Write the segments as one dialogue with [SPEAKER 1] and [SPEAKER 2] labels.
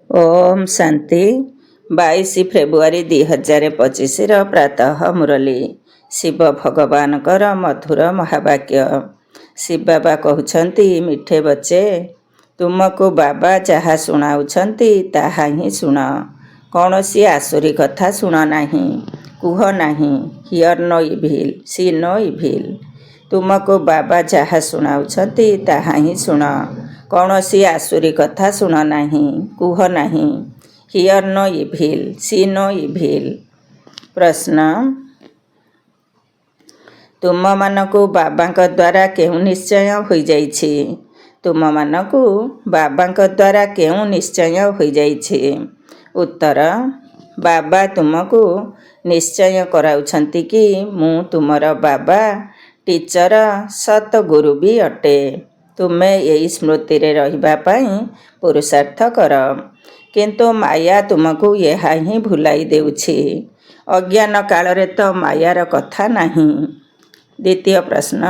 [SPEAKER 1] Om Shanti 22 February 2025 प्रातः मुरली शिव भगवान मधुर महावाक्य। शिव बाबा कहते मिठे बच्चे तुमको बाबा जहाँ शुणाउछंती ताहा ही शुण, कौन सी आसुरी कथा शुण नहीं, कुह नहीं, hear no evil see no evil. तुमको बाबा जहाँ शुणाउछंती ताहा ही शुण, कौनसी आसुरी कथा शुण नहीं, कुह नहीं, hear no evil see no evil. प्रश्न, तुम मानकु बाबांक द्वारा केउं निश्चय होई जाइछि? तुम मानकु बाबांक द्वारा केउं निश्चय होई जाइछि? उत्तर, बाबा तुमको निश्चय कराउछंती कि मु तुमर बाबा, टीचर, सतगुरु भी अटे। तुमे यही स्मृति रे रहिबा पई पुरुषार्थ कर, किंतु माया तुमको यह ही भुलाई देउछि। अज्ञान काल रे तो मायार कथा नहीं। द्वितीय प्रश्न,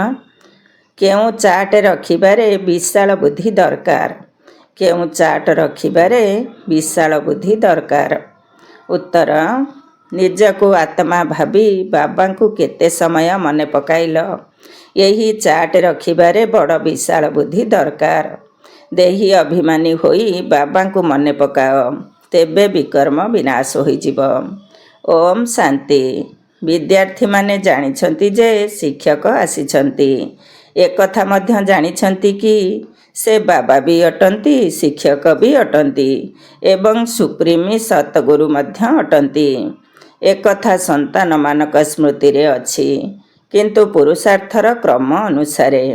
[SPEAKER 1] केउं चाट रखिबारे विशाल बुद्धि दरकार? केउं चाट रखिबारे विशाल बुद्धि दरकार? उत्तर, निजको आत्मा भावी बाबांकु केते समय मने पकाइल, यही चाट रखिबारे बड़ विशाल बुद्धि दरकार। देही अभिमानी होई बाबांकु मने पकाओ, तेबे विकर्म विनाश होइजिब। ओम शांति। विद्यार्थी माने जानिछंती जे शिक्षक आसिछंती, एक कथा मध्य जानिछंती कि से बाबा भी अटंती, शिक्षक भी अटंती एवं सुप्रीमी सतगुरु मध्य अटंती। एक कथा संतान मानक स्मृति रे अछि, किंतु पुरुषार्थर क्रम अनुसारे।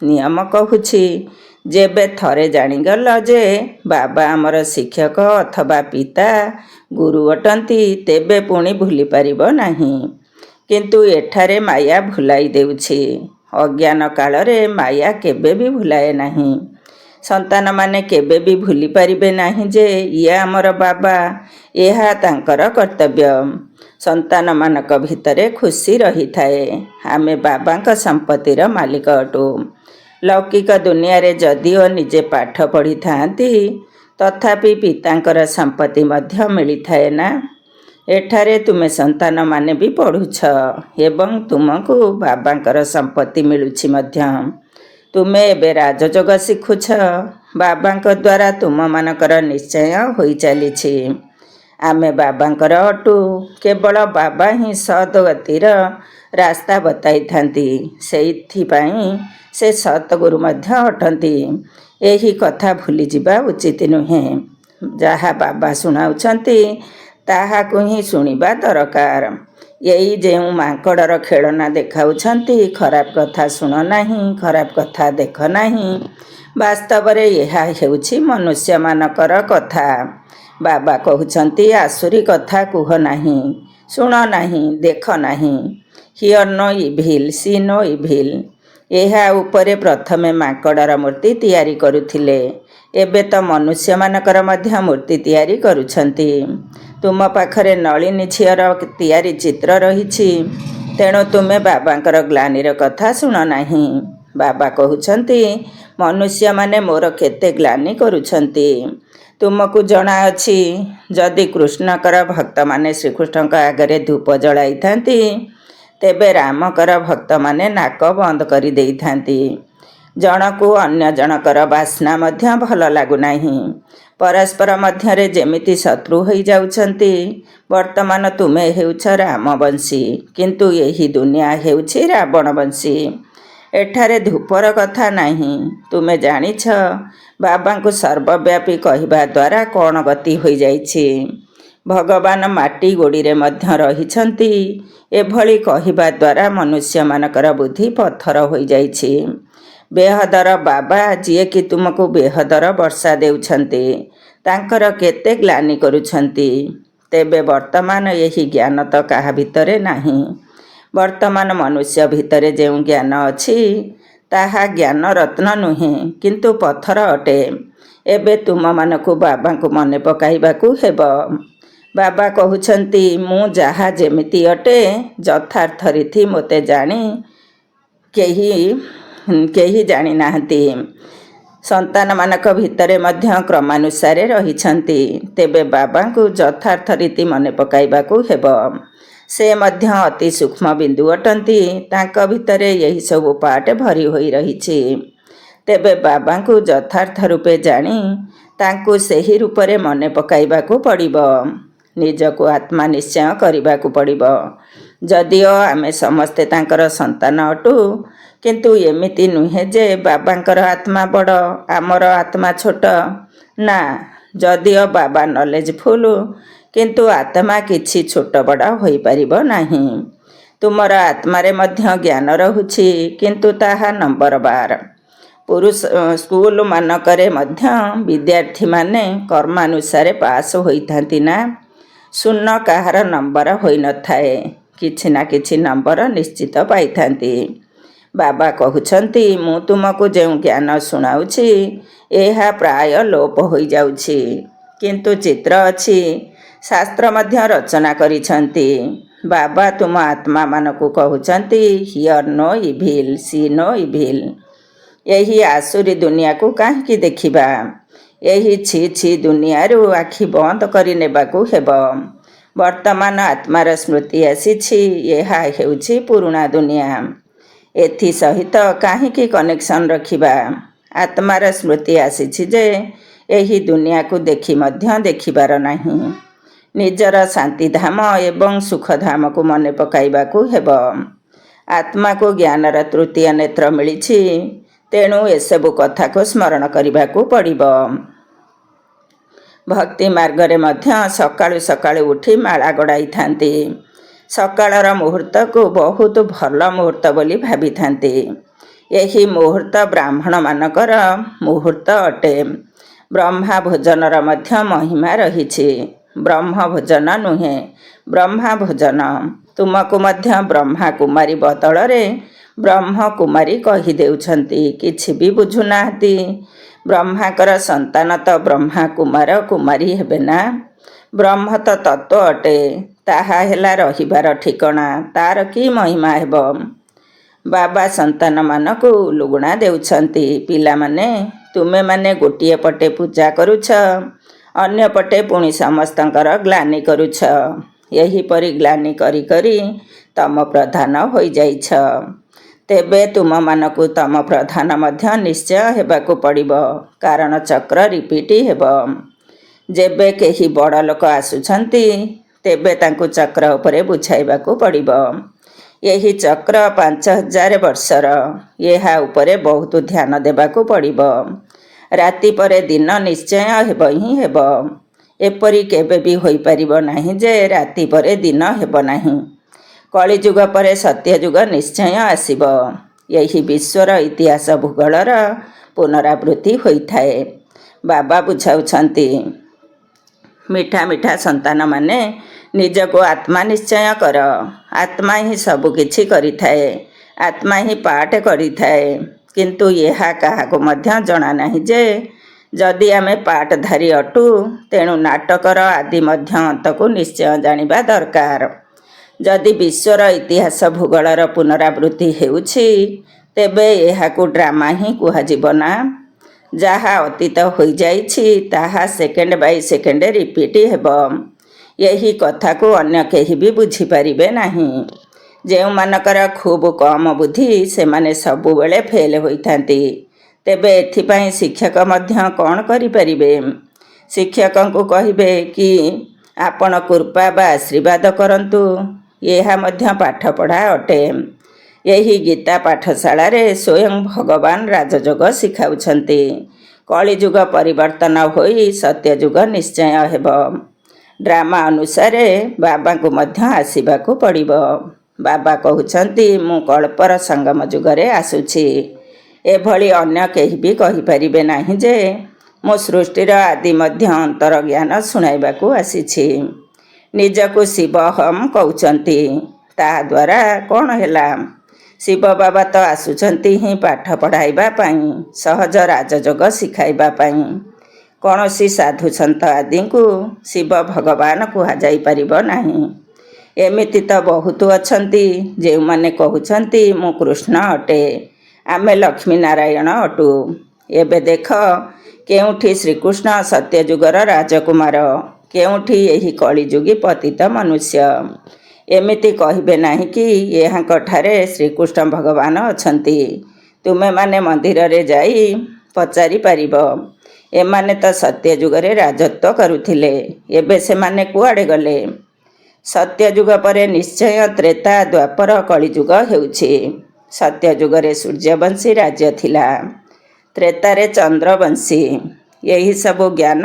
[SPEAKER 1] नियम कहूछि, जेबे थरे जानिगल जे बाबा आमर शिक्षक अथवा पिता गुरु अटंती, तेबे पुणी भूली पारिब नाही। किंतु एठारे माया भुलाई देउछि। अज्ञान कालरे माया केबे भी भुलाए नाही। संतान माने केबे भी भूली पारिबे नाही जे ये आमर बाबा, एहा तांकर कर्तव्य। संतान मानक भितरे खुशी रही थाए, आमे बाबांक संपत्तिर मालिक अटू। लौकिक दुनिया रे जदिओ निजे पाठ पढ़ी थांती, तथापि पितांकर संपत्ति मध्य मिली थाए ना। एठारे तुमे संतान माने भी पढ़ुछ एवं तुमको बाबांकर संपत्ति मिलुछि मध्य। तुमे एबे राजयोग शिखुछ, बाबांक द्वारा तुम मानकर निश्चय होई चलीछि। आमे बाबांकर अटू, केवल बाबा ही सद्गतिर रास्ता बताई थांती, सेइथिपाई से सतगुरु मध्य अटंती। एही कथा भूली जिबा उचित नुहे। जहा बाबा शुणाउछंती ताहाकु ही शुणिबा दरकार। यही जेउ मांकड़र खेलना देखाउछंती, खराब कथा शुण नहीं, खराब कथा देख नहीं, वास्तव रे यह हेउछि मनुष्य मानकर कथा। बाबा कहउछंती आसुरी कथा कुह नहीं, शुण नहीं, देख नहीं, hear no evil see no evil. एहा उपरे प्रथमे मांकड़र मूर्ति तैयारी करुथिले, एबे तो मनुष्य मानकर मध्य मूर्ति तैयारी करुछंती। तुम पाखरे नलिनी झियर तैयारी चित्र रहिछि, तेणु तुमे बाबांकर ग्लानिर कथा शुण नहीं। बाबा कहउछंती मनुष्य माने मोर केते ग्लानि करुछंती। तुमको जଣା अछि, जदि कृष्णकर भक्त माने श्रीकृष्णଙ୍କ आगरे धूप जलाई थांती, तेबे रामकर भक्त माने नाक बंद करी देई थांती। जनकु अन्य जनकर बास्ना मध्य भल लागु नाही। परस्पर मध्यरे जेमिति शत्रु होई जाउछंती। वर्तमान तुमे हेउछ रामवंशी, किंतु यही दुनिया हेउछि रावणवंशी। एठारे धूपर कथा नहीं। तुमे जानिछ बाबांकु सर्वव्यापी कहिबा द्वारा कौन गति होई जाइछि। भगवान माटी गोड़ी रे मध्य रहिछंती, एभली कहिबा द्वारा मनुष्य मानकर बुद्धि पत्थर होई जाइछि। बेहदर बाबा जिए कि तुमको बेहदर वर्षा देउछंती, तांकर केते ग्लानि करुछंती। तेबे वर्तमान यही ज्ञान तो काहा भितरे नाही। वर्तमान मनुष्य भितरे जेउ ज्ञान अछि, ताहा ज्ञान रत्न नुहे, किंतु पत्थर अटे। एबे तुम मानकु बाबांकु मने पकाइबाकु हेब। बाबा कहउछंती मु जाहा जेमिति अटे, यथार्थ रीति मोते जानी केही जानी नाहंती। ସନ୍ତାନମାନଙ୍କ ଭିତରେ ମଧ୍ୟ କ୍ରମାନୁସାରେ ରହିଛନ୍ତି। ତେବେ ବାବାଙ୍କୁ ଯଥାର୍ଥ ରୀତି ମନେ ପକାଇବାକୁ ହେବ। ସେ ମଧ୍ୟ ଅତି ସୂକ୍ଷ୍ମ ବିନ୍ଦୁ ଅଟନ୍ତି। ତାଙ୍କ ଭିତରେ ଏହିସବୁ ପାର୍ଟ ଭରି ହୋଇ ରହିଛି। ତେବେ ବାବାଙ୍କୁ ଯଥାର୍ଥ ରୂପେ ଜାଣି ତାଙ୍କୁ ସେହି ରୂପରେ ମନେ ପକାଇବାକୁ ପଡ଼ିବ। ନିଜକୁ ଆତ୍ମା ନିଶ୍ଚୟ କରିବାକୁ ପଡ଼ିବ। ଯଦିଓ ଆମେ ସମସ୍ତେ ତାଙ୍କର ସନ୍ତାନ ଅଟୁ, କିନ୍ତୁ ଏମିତି ନୁହେଁ ଯେ ବାବାଙ୍କର ଆତ୍ମା ବଡ଼, ଆମର ଆତ୍ମା ଛୋଟ। ନା, ଯଦିଓ ବାବା ନଲେଜଫୁଲ୍, କିନ୍ତୁ ଆତ୍ମା କିଛି ଛୋଟ ବଡ଼ ହୋଇପାରିବ ନାହିଁ। ତୁମର ଆତ୍ମାରେ ମଧ୍ୟ ଜ୍ଞାନ ରହୁଛି, କିନ୍ତୁ ତାହା ନମ୍ବରବାର। ସ୍କୁଲମାନଙ୍କରେ ମଧ୍ୟ ବିଦ୍ୟାର୍ଥୀମାନେ କର୍ମାନୁସାରେ ପାସ୍ ହୋଇଥାନ୍ତି ନା? ଶୂନ କାହାର ନମ୍ବର ହୋଇନଥାଏ। କିଛି ନା କିଛି ନମ୍ବର ନିଶ୍ଚିତ ପାଇଥାନ୍ତି। ବାବା କହୁଛନ୍ତି, ମୁଁ ତୁମକୁ ଯେଉଁ ଜ୍ଞାନ ଶୁଣାଉଛି, ଏହା ପ୍ରାୟ ଲୋପ ହୋଇଯାଉଛି। କିନ୍ତୁ ଚିତ୍ର ଅଛି, ଶାସ୍ତ୍ର ମଧ୍ୟ ରଚନା କରିଛନ୍ତି। ବାବା ତୁମ ଆତ୍ମାମାନଙ୍କୁ କହୁଛନ୍ତି, here no evil, C no evil. ଏହି ଆସୁରୀ ଦୁନିଆକୁ କାହିଁକି ଦେଖିବା? ଏହି ଛି ଛି ଦୁନିଆରୁ ଆଖି ବନ୍ଦ କରି ନେବାକୁ ହେବ। ବର୍ତ୍ତମାନ ଆତ୍ମାର ସ୍ମୃତି ଆସିଛି। ଏହା ହେଉଛି ପୁରୁଣା ଦୁନିଆ। ଏଥି ସହିତ କାହିଁକି କନେକ୍ସନ୍ ରଖିବା? ଆତ୍ମାର ସ୍ମୃତି ଆସିଛି ଯେ ଏହି ଦୁନିଆକୁ ଦେଖି ମଧ୍ୟ ଦେଖିବାର ନାହିଁ। ନିଜର ଶାନ୍ତିଧାମ ଏବଂ ସୁଖଧାମକୁ ମନେ ପକାଇବାକୁ ହେବ। ଆତ୍ମାକୁ ଜ୍ଞାନର ତୃତୀୟ ନେତ୍ର ମିଳିଛି। ତେଣୁ ଏସବୁ କଥାକୁ ସ୍ମରଣ କରିବାକୁ ପଡ଼ିବ। ଭକ୍ତି ମାର୍ଗରେ ମଧ୍ୟ ସକାଳୁ ସକାଳୁ ଉଠି ମାଳା ଗଡ଼ାଇଥାନ୍ତି। ସକାଳର ମୁହୂର୍ତ୍ତକୁ ବହୁତ ଭଲ ମୁହୂର୍ତ୍ତ ବୋଲି ଭାବିଥାନ୍ତି। ଏହି ମୁହୂର୍ତ୍ତ ବ୍ରାହ୍ମଣମାନଙ୍କର ମୁହୂର୍ତ୍ତ ଅଟେ। ବ୍ରହ୍ମା ଭୋଜନର ମଧ୍ୟ ମହିମା ରହିଛି। ବ୍ରହ୍ମ ଭୋଜନ ନୁହେଁ, ବ୍ରହ୍ମା ଭୋଜନ। ତୁମକୁ ମଧ୍ୟ ବ୍ରହ୍ମା କୁମାରୀ ବଦଳରେ ବ୍ରହ୍ମ କୁମାରୀ କହିଦେଉଛନ୍ତି। କିଛି ବି ବୁଝୁନାହାନ୍ତି। ବ୍ରହ୍ମାଙ୍କର ସନ୍ତାନ ତ ବ୍ରହ୍ମା କୁମାର କୁମାରୀ ହେବେ ନା? ବ୍ରହ୍ମ ତ ତତ୍ତ୍ୱ ଅଟେ। ତାହା ହେଲା ରହିବାର ଠିକଣା। ତାର କି ମହିମା ହେବ? ବାବା ସନ୍ତାନମାନଙ୍କୁ ଲୁଗୁଣା ଦେଉଛନ୍ତି। ପିଲାମାନେ, ତୁମେମାନେ ଗୋଟିଏ ପଟେ ପୂଜା କରୁଛ, ଅନ୍ୟ ପଟେ ପୁଣି ସମସ୍ତଙ୍କର ଗ୍ଲାନି କରୁଛ। ଏହିପରି ଗ୍ଲାନି କରି କରି ତମ ପ୍ରଧାନ ହୋଇଯାଇଛ। ତେବେ ତୁମମାନଙ୍କୁ ତମ ପ୍ରଧାନ ମଧ୍ୟ ନିଶ୍ଚୟ ହେବାକୁ ପଡ଼ିବ, କାରଣ ଚକ୍ର ରିପିଟ୍ ହେବ। ଯେବେ କେହି ବଡ଼ ଲୋକ ଆସୁଛନ୍ତି, ତେବେ ତାଙ୍କୁ ଚକ୍ର ଉପରେ ବୁଝାଇବାକୁ ପଡ଼ିବ। ଏହି ଚକ୍ର 5000 ବର୍ଷର। ଏହା ଉପରେ ବହୁତ ଧ୍ୟାନ ଦେବାକୁ ପଡ଼ିବ। ରାତି ପରେ ଦିନ ନିଶ୍ଚୟ ହେବ ହିଁ ହେବ। ଏପରି କେବେ ବି ହୋଇପାରିବ ନାହିଁ ଯେ ରାତି ପରେ ଦିନ ହେବ ନାହିଁ। କଳିଯୁଗ ପରେ ସତ୍ୟଯୁଗ ନିଶ୍ଚୟ ଆସିବ। ଏହି ବିଶ୍ୱର ଇତିହାସ ଭୂଗୋଳର ପୁନରାବୃତ୍ତି ହୋଇଥାଏ। ବାବା ବୁଝାଉଛନ୍ତି, ମିଠା ମିଠା ସନ୍ତାନମାନେ, ନିଜକୁ ଆତ୍ମା ନିଶ୍ଚୟ କର। ଆତ୍ମା ହିଁ ସବୁ କିଛି କରିଥାଏ। ଆତ୍ମା ହିଁ ପାଠ କରିଥାଏ। କିନ୍ତୁ ଏହା କାହାକୁ ମଧ୍ୟ ଜଣା ନାହିଁ ଯେ ଯଦି ଆମେ ପାଠଧାରୀ ଅଟୁ, ତେଣୁ ନାଟକର ଆଦି ମଧ୍ୟ ଅନ୍ତକୁ ନିଶ୍ଚୟ ଜାଣିବା ଦରକାର। ଯଦି ବିଶ୍ୱର ଇତିହାସ ଭୂଗୋଳର ପୁନରାବୃତ୍ତି ହେଉଛି, ତେବେ ଏହାକୁ ଡ୍ରାମା ହିଁ କୁହାଯିବ ନା? ଯାହା ଅତୀତ ହୋଇଯାଇଛି, ତାହା ସେକେଣ୍ଡ ବାଇ ସେକେଣ୍ଡ ରିପିଟ୍ ହେବ। ଏହି କଥାକୁ ଅନ୍ୟ କେହି ବି ବୁଝିପାରିବେ ନାହିଁ। ଯେଉଁମାନଙ୍କର ଖୁବ୍ କମ୍ ବୁଦ୍ଧି, ସେମାନେ ସବୁବେଳେ ଫେଲ୍ ହୋଇଥାନ୍ତି। ତେବେ ଏଥିପାଇଁ ଶିକ୍ଷକ ମଧ୍ୟ କ'ଣ କରିପାରିବେ? ଶିକ୍ଷକଙ୍କୁ କହିବେ କି ଆପଣ କୃପା ବା ଆଶୀର୍ବାଦ କରନ୍ତୁ। ଏହା ମଧ୍ୟ ପାଠପଢ଼ା ଅଟେ। ଏହି ଗୀତା ପାଠଶାଳାରେ ସ୍ୱୟଂ ଭଗବାନ ରାଜଯୋଗ ଶିଖାଉଛନ୍ତି। କଳିଯୁଗ ପରିବର୍ତ୍ତନ ହୋଇ ସତ୍ୟଯୁଗ ନିଶ୍ଚୟ ହେବ। ଡ୍ରାମା ଅନୁସାରେ ବାବାଙ୍କୁ ମଧ୍ୟ ଆସିବାକୁ ପଡ଼ିବ। ବାବା କହୁଛନ୍ତି, ମୁଁ କଳ୍ପର ସଙ୍ଗମ ଯୁଗରେ ଆସୁଛି। ଏଭଳି ଅନ୍ୟ କେହି ବି କହିପାରିବେ ନାହିଁ ଯେ ମୁଁ ସୃଷ୍ଟିର ଆଦି ମଧ୍ୟ ଅନ୍ତର ଜ୍ଞାନ ଶୁଣାଇବାକୁ ଆସିଛି। ନିଜକୁ ଶିବ ହମ୍ କହୁଛନ୍ତି। ତାହାଦ୍ୱାରା କ'ଣ ହେଲା? ଶିବ ବାବା ତ ଆସୁଛନ୍ତି ହିଁ ପାଠ ପଢ଼ାଇବା ପାଇଁ, ସହଜ ରାଜଯୋଗ ଶିଖାଇବା ପାଇଁ। କୌଣସି ସାଧୁସନ୍ଥ ଆଦିଙ୍କୁ ଶିବ ଭଗବାନ କୁହାଯାଇପାରିବ ନାହିଁ। ଏମିତି ତ ବହୁତ ଅଛନ୍ତି, ଯେଉଁମାନେ କହୁଛନ୍ତି, ମୁଁ କୃଷ୍ଣ ଅଟେ, ଆମେ ଲକ୍ଷ୍ମୀ ନାରାୟଣ ଅଟୁ। ଏବେ ଦେଖ କେଉଁଠି ଶ୍ରୀକୃଷ୍ଣ ସତ୍ୟଯୁଗର ରାଜକୁମାର, କେଉଁଠି ଏହି କଳିଯୁଗୀ ପତିତ ମନୁଷ୍ୟ। ଏମିତି କହିବେ ନାହିଁ କି ଏହାଙ୍କଠାରେ ଶ୍ରୀକୃଷ୍ଣ ଭଗବାନ ଅଛନ୍ତି। ତୁମେମାନେ ମନ୍ଦିରରେ ଯାଇ ପଚାରିପାରିବ। ଏମାନେ ତ ସତ୍ୟଯୁଗରେ ରାଜତ୍ୱ କରୁଥିଲେ, ଏବେ ସେମାନେ କୁଆଡ଼େ ଗଲେ? ସତ୍ୟଯୁଗ ପରେ ନିଶ୍ଚୟ ତ୍ରେତା, ଦ୍ୱାପର, କଳିଯୁଗ ହେଉଛି। ସତ୍ୟଯୁଗରେ ସୂର୍ଯ୍ୟବଂଶୀ ରାଜ୍ୟ ଥିଲା, ତ୍ରେତାରେ ଚନ୍ଦ୍ରବଂଶୀ। ଏହିସବୁ ଜ୍ଞାନ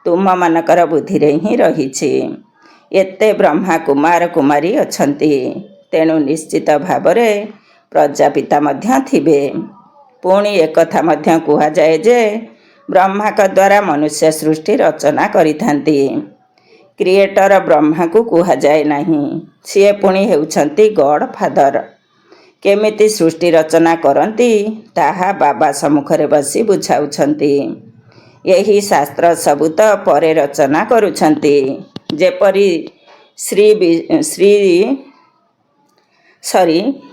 [SPEAKER 1] ତୁମମାନଙ୍କର ବୁଦ୍ଧିରେ ହିଁ ରହିଛି। ଏତେ ବ୍ରହ୍ମା କୁମାର କୁମାରୀ ଅଛନ୍ତି, ତେଣୁ ନିଶ୍ଚିତ ଭାବରେ ପ୍ରଜାପିତା ମଧ୍ୟ ଥିବେ। ପୁଣି ଏକଥା ମଧ୍ୟ କୁହାଯାଏ ଯେ ବ୍ରହ୍ମାଙ୍କ ଦ୍ୱାରା ମନୁଷ୍ୟ ସୃଷ୍ଟି ରଚନା କରିଥାନ୍ତି। କ୍ରିଏଟର ବ୍ରହ୍ମାକୁ କୁହାଯାଏ ନାହିଁ, ସିଏ ପୁଣି ହେଉଛନ୍ତି ଗଡ୍ ଫାଦର। କେମିତି ସୃଷ୍ଟି ରଚନା କରନ୍ତି ତାହା ବାବା ସମ୍ମୁଖରେ ବସି ବୁଝାଉଛନ୍ତି। ଏହି ଶାସ୍ତ୍ର ସବୁ ତ ପରେ ରଚନା କରୁଛନ୍ତି।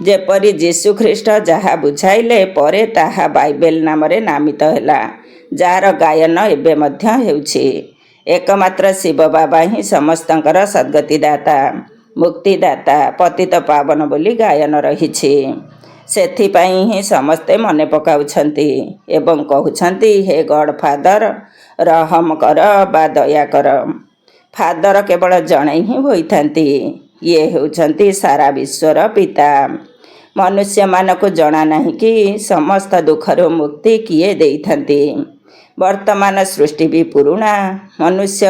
[SPEAKER 1] ଯେପରି ଯୀଶୁଖ୍ରୀଷ୍ଟ ଯାହା ବୁଝାଇଲେ ପରେ ତାହା ବାଇବେଲ ନାମରେ ନାମିତ ହେଲା, ଯାହାର ଗାୟନ ଏବେ ମଧ୍ୟ ହେଉଛି। ଏକମାତ୍ର ଶିବ ବାବା ହିଁ ସମସ୍ତଙ୍କର ସଦ୍ଗତିଦାତା, ମୁକ୍ତିଦାତା, ପତିତ ପାବନ ବୋଲି ଗାୟନ ରହିଛି। ସେଥିପାଇଁ ହିଁ ସମସ୍ତେ ମନେ ପକାଉଛନ୍ତି ଏବଂ କହୁଛନ୍ତି, ହେ ଗଡ୍ ଫାଦର, ରହମ କର ବା ଦୟା କର। ଫାଦର କେବଳ ଜଣେ ହିଁ ହୋଇଥାନ୍ତି, ଇଏ ହେଉଛନ୍ତି ସାରା ବିଶ୍ୱର ପିତା। ମନୁଷ୍ୟମାନଙ୍କୁ ଜଣା ନାହିଁ କି ସମସ୍ତ ଦୁଃଖରୁ ମୁକ୍ତି କିଏ ଦେଇଥାନ୍ତି। ବର୍ତ୍ତମାନ ସୃଷ୍ଟି ବି ପୁରୁଣା, ମନୁଷ୍ୟ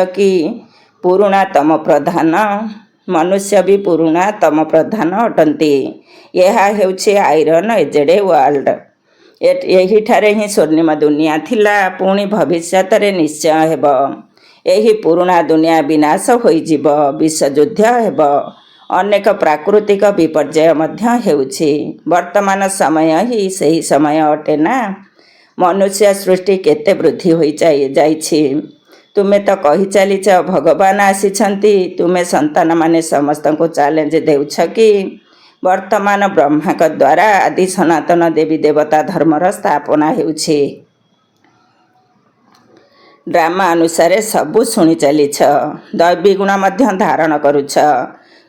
[SPEAKER 1] ବି ପୁରୁଣାତମ ପ୍ରଧାନ ଅଟନ୍ତି। ଏହା ହେଉଛି ଆଇରନ୍ ଏଜେଡ୍ ୱାର୍ଲଡ। ଏହିଠାରେ ହିଁ ସ୍ୱର୍ଣ୍ଣିମ ଦୁନିଆ ଥିଲା, ପୁଣି ଭବିଷ୍ୟତରେ ନିଶ୍ଚୟ ହେବ। ଏହି ପୁରୁଣା ଦୁନିଆ ବିନାଶ ହୋଇଯିବ, ବିଶ୍ୱଯୁଦ୍ଧ ହେବ, ଅନେକ ପ୍ରାକୃତିକ ବିପର୍ଯ୍ୟୟ ମଧ୍ୟ ହେଉଛି। ବର୍ତ୍ତମାନ ସମୟ ହିଁ ସେହି ସମୟ ଅଟେ ନା। ମନୁଷ୍ୟ ସୃଷ୍ଟି କେତେ ବୃଦ୍ଧି ହୋଇଯାଇଛି। ତୁମେ ତ କହିଚାଲିଛ ଭଗବାନ ଆସିଛନ୍ତି, ତୁମେ ସନ୍ତାନମାନେ ସମସ୍ତଙ୍କୁ ଚ୍ୟାଲେଞ୍ଜ ଦେଉଛ କି ବର୍ତ୍ତମାନ ବ୍ରହ୍ମାଙ୍କ ଦ୍ୱାରା ଆଦି ସନାତନ ଦେବୀ ଦେବତା ଧର୍ମର ସ୍ଥାପନା ହେଉଛି। ଡ୍ରାମା ଅନୁସାରେ ସବୁ ଶୁଣି ଚାଲିଛ, ଦୈବୀ ଗୁଣ ମଧ୍ୟ ଧାରଣ କରୁଛ।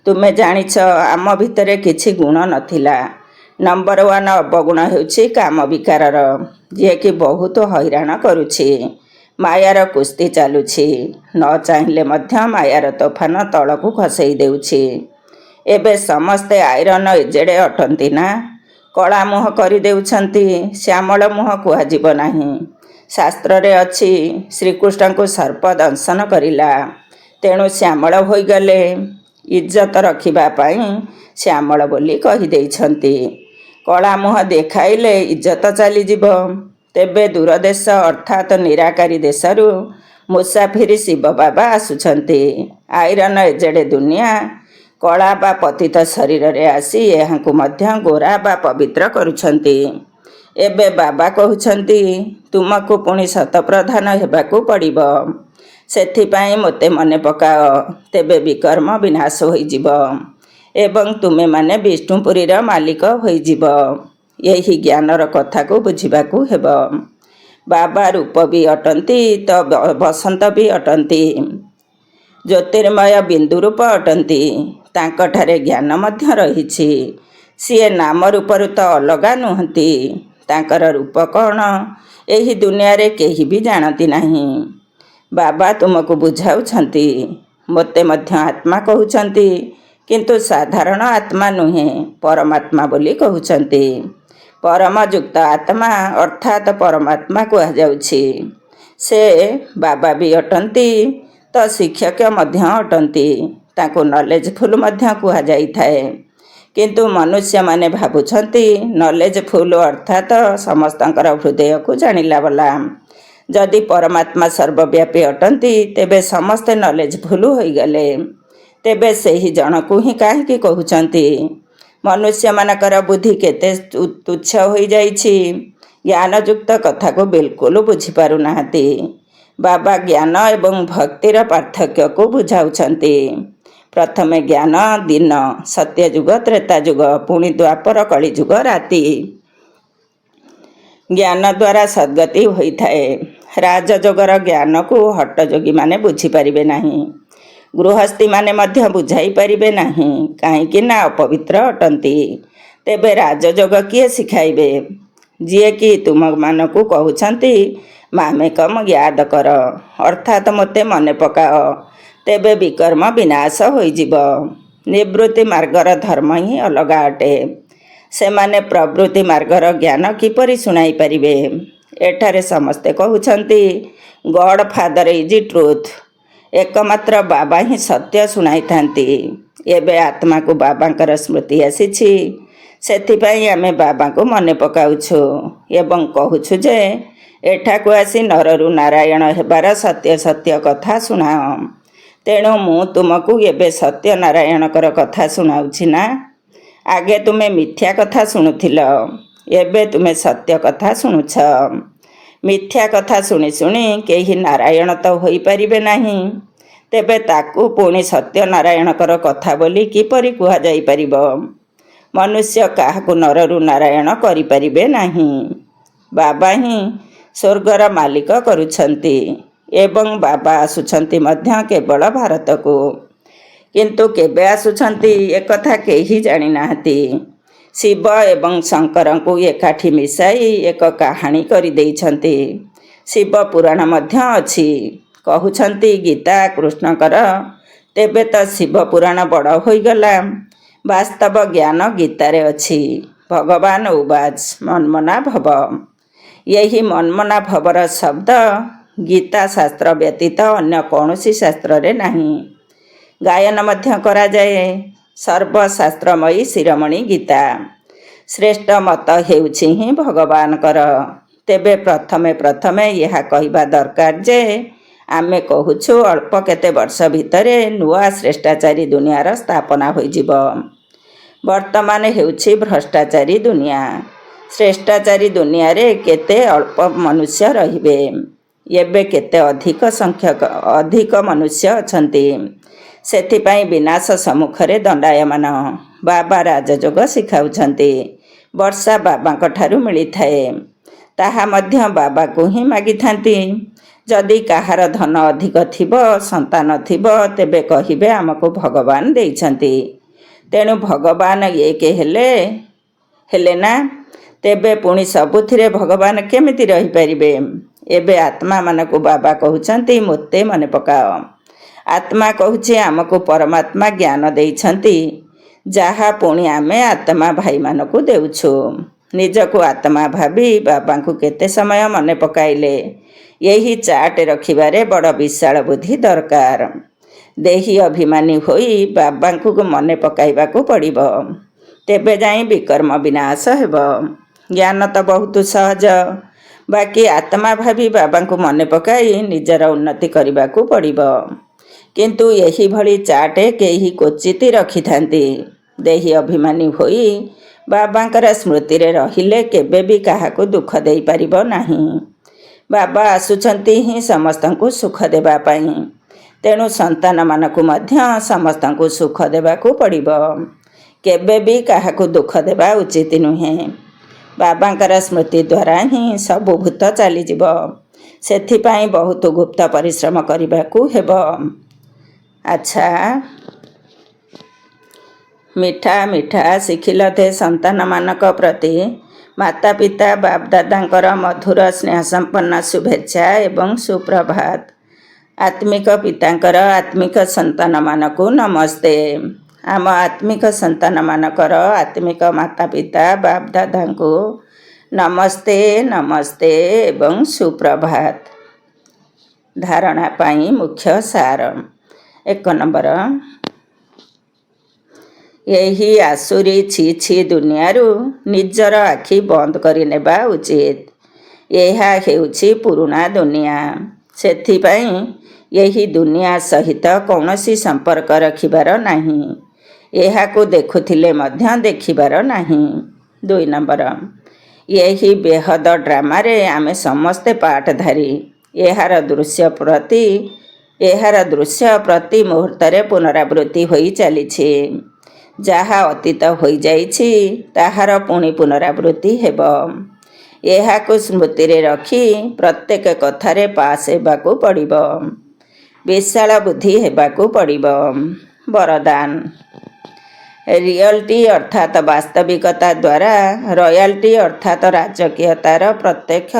[SPEAKER 1] ତୁମେ ଜାଣିଛ ଆମ ଭିତରେ କିଛି ଗୁଣ ନଥିଲା। ନମ୍ବର 1 ଅବଗୁଣ ହେଉଛି କାମ ବିକାରର, ଯିଏକି ବହୁତ ହଇରାଣ କରୁଛି। ମାୟାର କୁସ୍ତି ଚାଲୁଛି, ନ ଚାହିଁଲେ ମଧ୍ୟ ମାୟାର ତୋଫାନ ତଳକୁ ଖସେଇ ଦେଉଛି। ଏବେ ସମସ୍ତେ ଆଇରନ୍ ଏଜେଡ୍ ଅଟନ୍ତି ନା? କଳା ମୁହଁ କରିଦେଉଛନ୍ତି, ଶ୍ୟାମଳ ମୁହଁ କୁହାଯିବ ନାହିଁ। ଶାସ୍ତ୍ରରେ ଅଛି, ଶ୍ରୀକୃଷ୍ଣଙ୍କୁ ସର୍ପ ଦଂଶନ କରିଲା, ତେଣୁ ଶ୍ୟାମଳ ହୋଇଗଲେ। ଇଜ୍ଜତ ରଖିବା ପାଇଁ ଶ୍ୟାମଳ ବୋଲି କହିଦେଇଛନ୍ତି। କଳା ମୁହଁ ଦେଖାଇଲେ ଇଜ୍ଜତ ଚାଲିଯିବ। ତେବେ ଦୂରଦେଶ ଅର୍ଥାତ୍ ନିରାକାରୀ ଦେଶରୁ ମୁସାଫିର ଶିବ ବାବା ଆସୁଛନ୍ତି। ଆଇରନ୍ ଏଜେଡ୍ ଦୁନିଆ କଳା ବା ପତିତ ଶରୀରରେ ଆସି ଏହାଙ୍କୁ ମଧ୍ୟ ଗୋରା ବା ପବିତ୍ର କରୁଛନ୍ତି। ଏବେ ବାବା କହୁଛନ୍ତି, ତୁମକୁ ପୁଣି ଶତପ୍ରଧାନ ହେବାକୁ ପଡ଼ିବ। ସେଥିପାଇଁ ମୋତେ ମନେ ପକାଅ, ତେବେ ବିକର୍ମ ବିନାଶ ହୋଇଯିବ ଏବଂ ତୁମେମାନେ ବିଷ୍ଣୁପୁରୀର ମାଲିକ ହୋଇଯିବ। ଏହି ଜ୍ଞାନର କଥାକୁ ବୁଝିବାକୁ ହେବ। ବାବା ରୂପ ବି ଅଟନ୍ତି ତ ବସନ୍ତ ବି ଅଟନ୍ତି, ଜ୍ୟୋତିର୍ମୟ ବିନ୍ଦୁ ରୂପ ଅଟନ୍ତି। ତାଙ୍କଠାରେ ଜ୍ଞାନ ମଧ୍ୟ ରହିଛି। ସିଏ ନାମ ରୂପରୁ ତ ଅଲଗା ନୁହନ୍ତି। ତାଙ୍କର ରୂପ କ'ଣ ଏହି ଦୁନିଆରେ କେହି ବି ଜାଣନ୍ତି ନାହିଁ। ବାବା ତୁମକୁ ବୁଝାଉଛନ୍ତି, ମୋତେ ମଧ୍ୟ ଆତ୍ମା କହୁଛନ୍ତି, କିନ୍ତୁ ସାଧାରଣ ଆତ୍ମା ନୁହେଁ, ପରମାତ୍ମା ବୋଲି କହୁଛନ୍ତି। ପରମଯୁକ୍ତ ଆତ୍ମା ଅର୍ଥାତ୍ ପରମାତ୍ମା କୁହାଯାଉଛି। ସେ ବାବା ବି ଅଟନ୍ତି ତ ଶିକ୍ଷକ ମଧ୍ୟ ଅଟନ୍ତି। ତାଙ୍କୁ ନଲେଜଫୁଲ୍ ମଧ୍ୟ କୁହାଯାଇଥାଏ। କିନ୍ତୁ ମନୁଷ୍ୟମାନେ ଭାବୁଛନ୍ତି ନଲେଜଫୁଲ୍ ଅର୍ଥାତ୍ ସମସ୍ତଙ୍କର ହୃଦୟକୁ ଜାଣିଲା ବାଲା। ଯଦି ପରମାତ୍ମା ସର୍ବବ୍ୟାପୀ ଅଟନ୍ତି, ତେବେ ସମସ୍ତେ ନଲେଜଫୁଲ୍ ହୋଇଗଲେ। ତେବେ ସେହି ଜଣକୁ ହିଁ କାହିଁକି କହୁଛନ୍ତି? ମନୁଷ୍ୟମାନଙ୍କର ବୁଦ୍ଧି କେତେ ତୁଚ୍ଛ ହୋଇଯାଇଛି, ଜ୍ଞାନଯୁକ୍ତ କଥାକୁ ବିଲକୁଲ ବୁଝିପାରୁନାହାନ୍ତି। ବାବା ଜ୍ଞାନ ଏବଂ ଭକ୍ତିର ପାର୍ଥକ୍ୟକୁ ବୁଝାଉଛନ୍ତି। ପ୍ରଥମେ ଜ୍ଞାନ ଦିନ, ସତ୍ୟଯୁଗ, ତ୍ରେତାଯୁଗ, ପୁଣି ଦ୍ୱାପର, କଳିଯୁଗ ରାତି। ଜ୍ଞାନ ଦ୍ୱାରା ସଦ୍ଗତି ହୋଇଥାଏ। ରାଜଯୋଗର ଜ୍ଞାନକୁ ହଟଯୋଗୀମାନେ ବୁଝିପାରିବେ ନାହିଁ। ଗୃହସ୍ଥୀମାନେ ମଧ୍ୟ ବୁଝାଇ ପାରିବେ ନାହିଁ, କାହିଁକି ନା ଅପବିତ୍ର ଅଟନ୍ତି। ତେବେ ରାଜଯୋଗ କିଏ ଶିଖାଇବେ? ଯିଏକି ତୁମମାନଙ୍କୁ କହୁଛନ୍ତି ମାମେକମ୍ ୟାଦ କର, ଅର୍ଥାତ୍ ମୋତେ ମନେ ପକାଅ, ତେବେ ବିକର୍ମ ବିନାଶ ହୋଇଯିବ। ନିବୃତ୍ତି ମାର୍ଗର ଧର୍ମ ହିଁ ଅଲଗା ଅଟେ। ସେମାନେ ପ୍ରବୃତ୍ତି ମାର୍ଗର ଜ୍ଞାନ କିପରି ଶୁଣାଇ ପାରିବେ? ଏଠାରେ ସମସ୍ତେ କହୁଛନ୍ତି ଗଡ୍ ଫାଦର ଇଜ୍ ଟ୍ରୁଥ୍, ଏକମାତ୍ର ବାବା ହିଁ ସତ୍ୟ ଶୁଣାଇଥାନ୍ତି। ଏବେ ଆତ୍ମାକୁ ବାବାଙ୍କର ସ୍ମୃତି ଆସିଛି, ସେଥିପାଇଁ ଆମେ ବାବାଙ୍କୁ ମନେ ପକାଉଛୁ ଏବଂ କହୁଛୁ ଯେ ଏଠାକୁ ଆସି ନରରୁ ନାରାୟଣ ହେବାର ସତ୍ୟ ସତ୍ୟ କଥା ଶୁଣାଅ। ତେଣୁ ମୁଁ ତୁମକୁ ଏବେ ସତ୍ୟ ନାରାୟଣଙ୍କର କଥା ଶୁଣାଉଛି ନା? ଆଗେ ତୁମେ ମିଥ୍ୟା କଥା ଶୁଣୁଥିଲ, ଏବେ ତୁମେ ସତ୍ୟ କଥା ଶୁଣୁଛ। ମିଥ୍ୟା କଥା ଶୁଣି ଶୁଣି କେହି ନାରାୟଣ ତ ହୋଇପାରିବେ ନାହିଁ, ତେବେ ତାକୁ ପୁଣି ସତ୍ୟ ନାରାୟଣଙ୍କର କଥା ବୋଲି କିପରି କୁହାଯାଇପାରିବ? ମନୁଷ୍ୟ କାହାକୁ ନରରୁ ନାରାୟଣ କରିପାରିବେ ନାହିଁ। ବାବା ହିଁ ସ୍ୱର୍ଗର ମାଲିକ କରୁଛନ୍ତି ଏବଂ ବାବା ଆସୁଛନ୍ତି ମଧ୍ୟ କେବଳ ଭାରତକୁ। କିନ୍ତୁ କେବେ ଆସୁଛନ୍ତି ଏକଥା କେହି ଜାଣିନାହାନ୍ତି। ଶିବ ଏବଂ ଶଙ୍କରଙ୍କୁ ଏକାଠି ମିଶାଇ ଏକ କାହାଣୀ କରିଦେଇଛନ୍ତି। ଶିବ ପୁରାଣ ମଧ୍ୟ ଅଛି। କହୁଛନ୍ତି ଗୀତା କୃଷ୍ଣଙ୍କର, ତେବେ ତ ଶିବ ପୁରାଣ ବଡ଼ ହୋଇଗଲା। ବାସ୍ତବ ଜ୍ଞାନ ଗୀତାରେ ଅଛି। ଭଗବାନ ଉବାଚ ମନ୍ମନା ଭବ। ଏହି ମନ୍ମନା ଭବର ଶବ୍ଦ ଗୀତା ଶାସ୍ତ୍ର ବ୍ୟତୀତ ଅନ୍ୟ କୌଣସି ଶାସ୍ତ୍ରରେ ନାହିଁ। ଗାୟନ ମଧ୍ୟ କରାଯାଏ। ସର୍ବଶାସ୍ତ୍ରମୟୀ ଶିରୋମଣି ଗୀତା। ଶ୍ରେଷ୍ଠ ମତ ହେଉଛି ହିଁ ଭଗବାନଙ୍କର। ତେବେ ପ୍ରଥମେ ଏହା କହିବା ଦରକାର ଯେ ଆମେ କହୁଛୁ ଅଳ୍ପ କେତେ ବର୍ଷ ଭିତରେ ନୂଆ ଶ୍ରେଷ୍ଠାଚାରୀ ଦୁନିଆର ସ୍ଥାପନା ହୋଇଯିବ। ବର୍ତ୍ତମାନ ହେଉଛି ଭ୍ରଷ୍ଟାଚାରୀ ଦୁନିଆ। ଶ୍ରେଷ୍ଠାଚାରୀ ଦୁନିଆରେ କେତେ ଅଳ୍ପ ମନୁଷ୍ୟ ରହିବେ। ଏବେ କେତେ ଅଧିକ ମନୁଷ୍ୟ ଅଛନ୍ତି। ସେଥିପାଇଁ ବିନାଶ ସମ୍ମୁଖରେ ଦଣ୍ଡାୟମାନ। ବାବା ରାଜଯୋଗ ଶିଖାଉଛନ୍ତି। ବର୍ଷା ବାବାଙ୍କ ଠାରୁ ମିଳିଥାଏ, ତାହା ମଧ୍ୟ ବାବାକୁ ହିଁ ମାଗିଥାନ୍ତି। ଯଦି କାହାର ଧନ ଅଧିକ ଥିବ, ସନ୍ତାନ ଥିବ, ତେବେ କହିବେ ଆମକୁ ଭଗବାନ ଦେଇଛନ୍ତି, ତେଣୁ ଭଗବାନ ଏକ ହେଲେ ନା? ତେବେ ପୁଣି ସବୁଥିରେ ଭଗବାନ କେମିତି ରହିପାରିବେ? ଏବେ ଆତ୍ମାମାନଙ୍କୁ ବାବା କହୁଛନ୍ତି ମୋତେ ମନେ ପକାଅ। ଆତ୍ମା କହୁଛି ଆମକୁ ପରମାତ୍ମା ଜ୍ଞାନ ଦେଇଛନ୍ତି, ଯାହା ପୁଣି ଆମେ ଆତ୍ମା ଭାଇମାନଙ୍କୁ ଦେଉଛୁ। ନିଜକୁ ଆତ୍ମା ଭାବି ବାବାଙ୍କୁ କେତେ ସମୟ ମନେ ପକାଇଲେ? ଏହି ଚାର୍ଟ ରଖିବାରେ ବଡ଼ ବିଶାଳ ବୁଦ୍ଧି ଦରକାର। ଦେହୀ ଅଭିମାନୀ ହୋଇ ବାବାଙ୍କୁ ମନେ ପକାଇବାକୁ ପଡ଼ିବ, ତେବେ ଯାଇ ବିକର୍ମ ବିନାଶ ହେବ। ଜ୍ଞାନ ତ ବହୁତ ସହଜ, ବାକି ଆତ୍ମା ଭାବି ବାବାଙ୍କୁ ମନେ ପକାଇ ନିଜର ଉନ୍ନତି କରିବାକୁ ପଡ଼ିବ। କିନ୍ତୁ ଏହିଭଳି ଚାର୍ଟ କେହି କ୍ୱଚିତ ରଖିଥାନ୍ତି। ଦେହୀ ଅଭିମାନୀ ହୋଇ ବାବାଙ୍କର ସ୍ମୃତିରେ ରହିଲେ କେବେ ବି କାହାକୁ ଦୁଃଖ ଦେଇପାରିବ ନାହିଁ। ବାବା ଆସୁଛନ୍ତି ହିଁ ସମସ୍ତଙ୍କୁ ସୁଖ ଦେବା ପାଇଁ। ତେଣୁ ସନ୍ତାନମାନଙ୍କୁ ମଧ୍ୟ ସମସ୍ତଙ୍କୁ ସୁଖ ଦେବାକୁ ପଡ଼ିବ। କେବେ ବି କାହାକୁ ଦୁଃଖ ଦେବା ଉଚିତ ନୁହେଁ। ବାବାଙ୍କର ସ୍ମୃତି ଦ୍ୱାରା ହିଁ ସବୁ ଭୂତ ଚାଲିଯିବ। ସେଥିପାଇଁ ବହୁତ ଗୁପ୍ତ ପରିଶ୍ରମ କରିବାକୁ ହେବ। ଆଚ୍ଛା, ମିଠା ଶିଖିଲ ଦେ ସନ୍ତାନମାନଙ୍କ ପ୍ରତି ମାତା ପିତା ବାପଦାଦାଙ୍କର ମଧୁର ସ୍ନେହ ସମ୍ପନ୍ନ ଶୁଭେଚ୍ଛା ଏବଂ ସୁପ୍ରଭାତ। ଆତ୍ମିକ ପିତାଙ୍କର ଆତ୍ମିକ ସନ୍ତାନମାନଙ୍କୁ ନମସ୍ତେ। ଆମ ଆତ୍ମିକ ସନ୍ତାନମାନଙ୍କର ଆତ୍ମିକ ମାତା ପିତା ବାପଦାଦାଙ୍କୁ ନମସ୍ତେ ଏବଂ ସୁପ୍ରଭାତ। ଧାରଣା ପାଇଁ ମୁଖ୍ୟ ସାର। 1 ନମ୍ବର, ଏହି ଆସୁରୀ ଛି ଦୁନିଆରୁ ନିଜର ଆଖି ବନ୍ଦ କରିନେବା ଉଚିତ। ଏହା ହେଉଛି ପୁରୁଣା ଦୁନିଆ। ସେଥିପାଇଁ ଏହି ଦୁନିଆ ସହିତ କୌଣସି ସମ୍ପର୍କ ରଖିବାର ନାହିଁ। ଏହାକୁ ଦେଖୁଥିଲେ ମଧ୍ୟ ଦେଖିବାର ନାହିଁ। 2 ନମ୍ବର, ଏହି ବେହଦ ଡ୍ରାମାରେ ଆମେ ସମସ୍ତେ ପାଠଧାରୀ। ଏହାର ଦୃଶ୍ୟ ପ୍ରତି ମୁହୂର୍ତ୍ତରେ ପୁନରାବୃତ୍ତି ହୋଇ ଚାଲିଛି। ଯାହା ଅତୀତ ହୋଇଯାଇଛି ତାହାର ପୁଣି ପୁନରାବୃତ୍ତି ହେବ। ଏହାକୁ ସ୍ମୃତିରେ ରଖି ପ୍ରତ୍ୟେକ କଥାରେ ପାସ୍ ହେବାକୁ ପଡ଼ିବ। ବିଶାଳ ବୁଦ୍ଧି ହେବାକୁ ପଡ଼ିବ। ବରଦାନ। ରିଅଲ୍ଟି ଅର୍ଥାତ୍ ବାସ୍ତବିକତା ଦ୍ୱାରା ରୟାଲ୍ଟି ଅର୍ଥାତ୍ ରାଜକୀୟତାର ପ୍ରତ୍ୟକ୍ଷ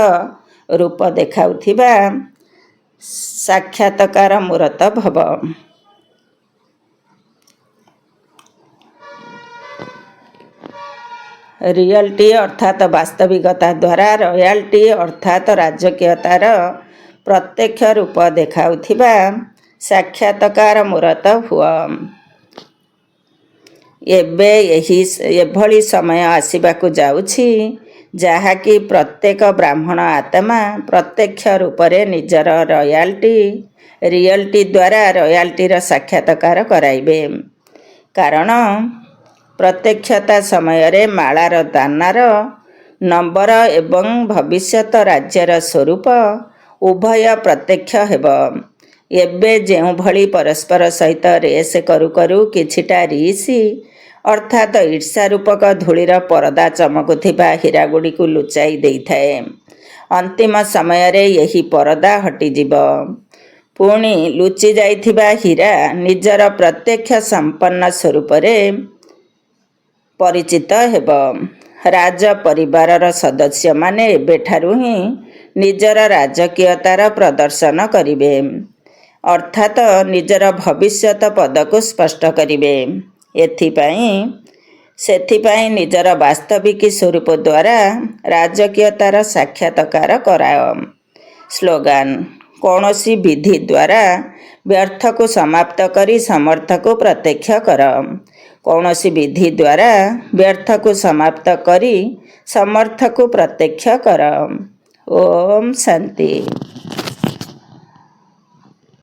[SPEAKER 1] ରୂପ ଦେଖାଉଥିବା ସାକ୍ଷାତକାର ମୂରତ ଭବ। ରିଅଲ୍ଟି ଅର୍ଥାତ୍ ବାସ୍ତବିକତା ଦ୍ୱାରା ରୟାଲ୍ଟି ଅର୍ଥାତ୍ ରାଜକୀୟତାର ପ୍ରତ୍ୟକ୍ଷ ରୂପ ଦେଖାଉଥିବା ସାକ୍ଷାତକାର ମୂରତ ହୁଅ। ଏବେ ଏଭଳି ସମୟ ଆସିବାକୁ ଯାଉଛି ଯାହାକି ପ୍ରତ୍ୟେକ ବ୍ରାହ୍ମଣ ଆତ୍ମା ପ୍ରତ୍ୟକ୍ଷ ରୂପରେ ନିଜର ରିଅଲ୍ଟି ଦ୍ୱାରା ରୟାଲ୍ଟିର ସାକ୍ଷାତକାର କରାଇବେ। କାରଣ ପ୍ରତ୍ୟକ୍ଷତା ସମୟରେ ମାଳାର ଦାନାର ନମ୍ବର ଏବଂ ଭବିଷ୍ୟତ ରାଜ୍ୟର ସ୍ୱରୂପ ଉଭୟ ପ୍ରତ୍ୟକ୍ଷ ହେବ। ଏବେ ଯେଉଁଭଳି ପରସ୍ପର ସହିତ ରେସ୍ କରୁ କରୁ କିଛିଟା ରିସି ଅର୍ଥାତ୍ ଈର୍ଷା ରୂପକ ଧୂଳିର ପରଦା ଚମକୁଥିବା ହୀରାଗୁଡ଼ିକୁ ଲୁଚାଇ ଦେଇଥାଏ, ଅନ୍ତିମ ସମୟରେ ଏହି ପରଦା ହଟିଯିବ। ପୁଣି ଲୁଚି ଯାଇଥିବା ହୀରା ନିଜର ପ୍ରତ୍ୟକ୍ଷ ସମ୍ପନ୍ନ ସ୍ୱରୂପରେ ପରିଚିତ ହେବ। ରାଜ ପରିବାରର ସଦସ୍ୟମାନେ ଏବେଠାରୁ ହିଁ ନିଜର ରାଜକୀୟତାର ପ୍ରଦର୍ଶନ କରିବେ, ଅର୍ଥାତ୍ ନିଜର ଭବିଷ୍ୟତ ପଦକୁ ସ୍ପଷ୍ଟ କରିବେ। ସେଥିପାଇଁ ନିଜର ବାସ୍ତବିକ ସ୍ୱରୂପ ଦ୍ୱାରା ରାଜକୀୟତାର ସାକ୍ଷାତକାର କରାଅ। ସ୍ଲୋଗାନ। କୌଣସି ବିଧି ଦ୍ୱାରା ବ୍ୟର୍ଥକୁ ସମାପ୍ତ କରି ସମର୍ଥକୁ ପ୍ରତ୍ୟକ୍ଷ କର। କୌଣସି ବିଧି ଦ୍ୱାରା ବ୍ୟର୍ଥକୁ ସମାପ୍ତ କରି ସମର୍ଥକୁ ପ୍ରତ୍ୟକ୍ଷ କର। ଓମ୍ ଶାନ୍ତି।